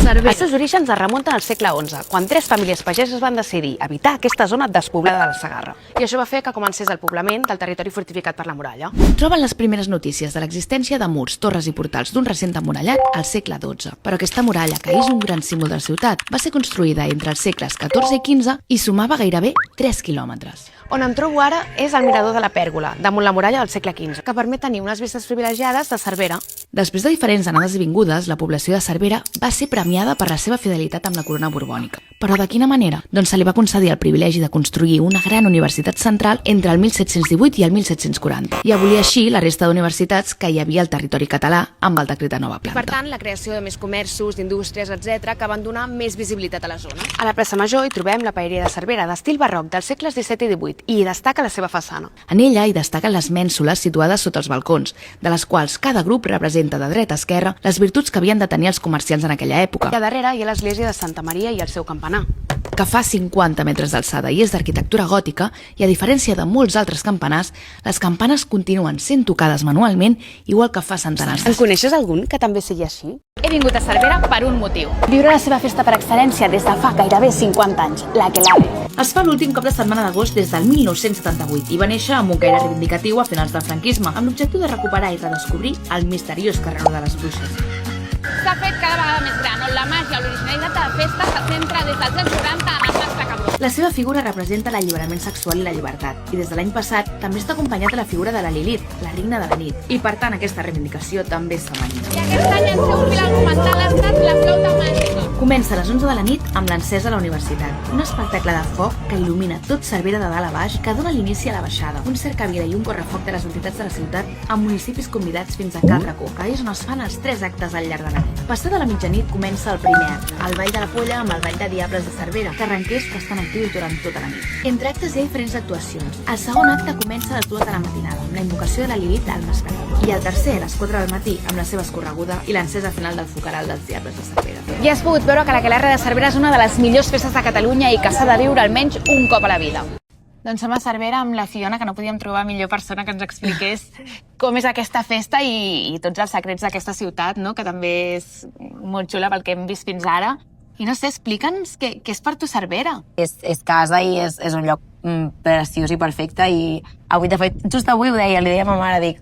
Cervera. Els seus orígens es remunten al segle XI, quan 3 famílies pageses van decidir evitar aquesta zona despoblada de la Segarra. I això va fer que comencés el poblament del territori fortificat per la muralla. Troben les primeres notícies de l'existència de murs, torres i portals d'un recinte emmurallat al segle XII. Però aquesta muralla, que és un gran símbol de la ciutat, va ser construïda entre els segles XIV i XV i sumava gairebé 3 quilòmetres. On em trobo ara és el mirador de la Pèrgola, damunt la muralla del segle XV, que permet tenir unes vistes privilegiades de Cervera. Després de diferents anades i vingudes, la població de Cervera va ser premiada per la seva fidelitat amb la corona borbònica. Però de quina manera? Doncs se li va concedir el privilegi de construir una gran universitat central entre el 1718 i el 1740 i abolir així la resta d'universitats que hi havia al territori català amb el decret de nova planta. Per tant, la creació de més comerços, d'indústries, etc., que van donar més visibilitat a la zona. A la plaça Major hi trobem la paeria de Cervera, d'estil barroc dels segles XVII i XVIII, i hi destaca la seva façana. En ella hi destaquen les mènsules situades sota els balcons, de les quals cada grup representa de dreta a esquerra les virtuts que havien de tenir els comerciants en aquella època. I a darrere hi ha l'església de Santa Maria i el seu campanar, que fa 50 metres d'alçada i és d'arquitectura gòtica, i a diferència de molts altres campanars, les campanes continuen sent tocades manualment, igual que fa centenars En coneixes algun que també sigui així? He vingut a Cervera per un motiu. Viure la seva festa per excel·lència des de fa gairebé 50 anys, l'Aquelarre. Es fa l'últim cap de setmana d'agost des del 1978 i va néixer amb un caire reivindicatiu a finals del franquisme, amb l'objectiu de recuperar i redescobrir el misteriós carreró de les Bruixes. S'ha fet cada vegada més gran, on la màgia o l'originalitat de la festa se centra des dels anys 90 en el Mas Cabró. La seva figura representa l'alliberament sexual i la llibertat, i des de l'any passat també està acompanyat de la figura de la Lilith, la regna de la nit, i per tant aquesta reivindicació també és femenina. I aquest any el seu fil argumental ha estat la flauta màgica. Comença a les 11 de la nit amb l'encesa a la universitat, un espectacle de foc que il·lumina tot Cervera de dalt a baix, que dona l'inici a la baixada, un cercavila i un correfoc de les entitats de la ciutat amb municipis convidats fins a Cal Racó, que és on es fan els 3 actes al llarg de la nit. Passada la mitjanit comença el primer acte, el Ball de la Polla amb el Ball de Diables de Cervera, carranquers que estan actius durant tota la nit. Entre actes hi ha diferents actuacions. El segon acte comença a les 2 de la matinada, amb la invocació de la Lilith al Mas Cabró. I el tercer, a les 4 del matí, amb la seva escorreguda i l'encesa final del focaral dels Diables de Cervera. Ja has pogut veure que l'Aquelarre de Cervera és una de les millors festes de Catalunya i que s'ha de viure almenys un cop a la vida. Doncs som a Cervera amb la Fiona, que no podíem trobar millor persona que ens expliqués com és aquesta festa i tots els secrets d'aquesta ciutat, no? Que també és molt xula pel que hem vist fins ara. I no sé, explica'ns què és per tu Cervera. És casa i és un lloc preciós i perfecte, i avui, de fet, just avui ho deia, li deia a ma mare, dic,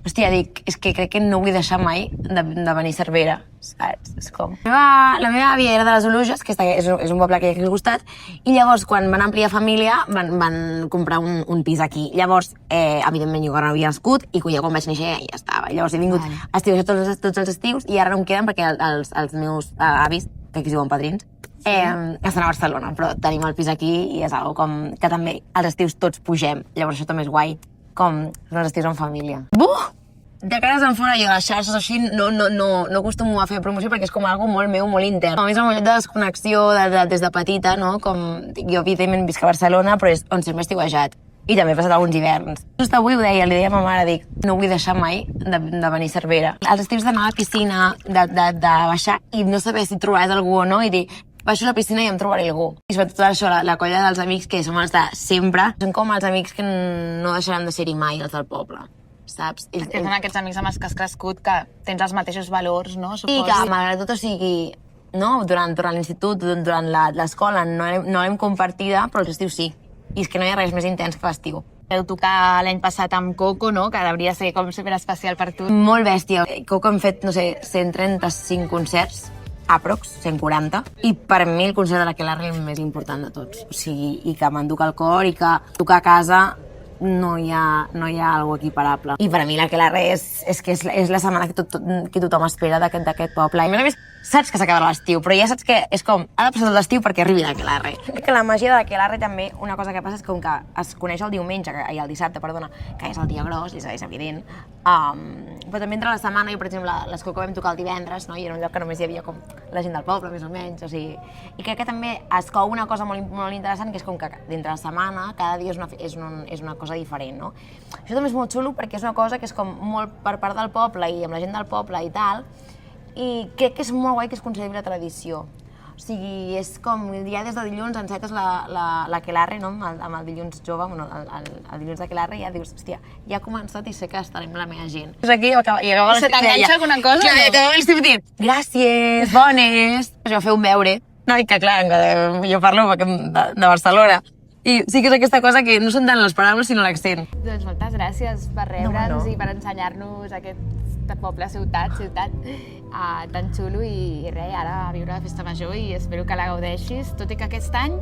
és que crec que no vull deixar mai de venir a Cervera, saps? És com... La meva àvia era de les Oluges, que és un poble que hi ha aquí al costat, i llavors, quan van ampliar família, van comprar un pis aquí. Llavors, evidentment, jo no havia nascut, i quan vaig néixer ja estava. Llavors he vingut a estius tots els estius, i ara no em queden perquè els meus avis, que aquí es diuen padrins, estan a Barcelona, però tenim el pis aquí i és algo com que també als estius tots pugem. Llavors això també és guai, com els estius en família. De cares en fora, jo a les xarxes així no acostumo a fer promoció perquè és com algo molt meu, molt intern. A mi és un moment de desconnexió des de petita, no? Com jo evidentment visc a Barcelona, però és on sempre he estiuejat. I també he passat alguns hiverns. Just avui ho deia, li deia a ma mare, dic, no vull deixar mai de venir a Cervera. Els estius d'anar a la piscina, de baixar i no saber si trobaràs algú o no, i dir, baixo a la piscina i em trobaré algú. I sobretot això, la colla dels amics que som els de sempre, són com els amics que no deixaran de ser-hi mai, els del poble, saps? Que són aquests amics amb els que has crescut, que tens els mateixos valors, no? I que, malgrat tot, o sigui, no? Durant l'institut, durant l'escola, no l'hem compartida, però els estius sí. I és que no hi ha res més intens que l'estiu. Vau tocar l'any passat amb Coco, no? Que hauria de ser com superespecial per tu. Molt bèstia. Coco hem fet, no sé, 135 concerts, aprox, 140, i per mi el concert de l'Aquelarre és el més important de tots. O sigui, i que m'enduca el cor, i que tocar a casa no hi ha algo equiparable. I per a mi l'Aquelarre és la setmana que tothom espera d'aquest poble. I a més, saps que s'acabarà l'estiu, però ja saps que és com, ha de passar tot l'estiu perquè arribi l'Aquelarre. Que la màgia de l'Aquelarre també, una cosa que passa és com que es coneix el diumenge, el dissabte, perdona, que és el dia gros, és evident, però també entre la setmana, jo per exemple, les Coco vam tocar el divendres, no? I era un lloc que només hi havia com la gent del poble, més o menys, o sigui... I crec que també es cou una cosa molt interessant, que és com que dintre la setmana, cada dia és una cosa diferent, no? Això també és molt xulo perquè és una cosa que és com molt per part del poble i amb la gent del poble i tal, i crec que és molt guai que es conservi la tradició. O O sigui, és com, ja des de dilluns encetes l'aquelarre, no? Amb el dilluns jove, bueno, el dilluns d'aquelarre, ja dius, hòstia, ja ha començat i sé que estaré amb la meva gent. És aquí, Se t'enganxa alguna cosa? Clar, i acaba l'estiu dient, gràcies, bones. Això va fer un veure. No, i que clar, jo parlo de Barcelona. I sí que és aquesta cosa que no són tant les paraules, sinó l'accent. Doncs moltes gràcies per rebre'ns No. i per ensenyar-nos aquest poble, ciutat tan xulo i res, ara a viure la festa major i espero que la gaudeixis, tot i que aquest any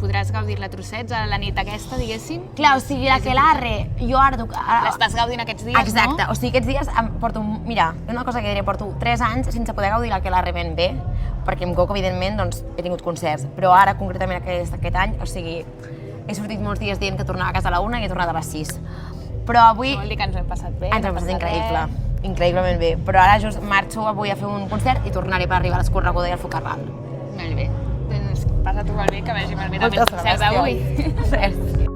podràs gaudir-la a trossets a la nit aquesta, diguéssim. Clar, o sigui, l'aquelarre, jo ara... L'estàs gaudint aquests dies, Exacte, no? o sigui, aquests dies porto, mira, una cosa que diré, porto 3 anys sense poder gaudir l'aquelarre ben bé, perquè amb Coco, evidentment, doncs, he tingut concerts, però ara, concretament, aquest any, o sigui, he sortit molts dies dient que tornava a casa a la 1 i he tornat a les 6. Però avui... Vol dir que ens ho hem passat bé. Ens ho hem passat increïble, increïblement bé. Però ara just marxo avui a fer un concert i tornaré per arribar a l'Escorreguda i al Focarral. Molt bé. Doncs passa-t'ho molt bé, que vagi molt bé també el concert d'avui. Res.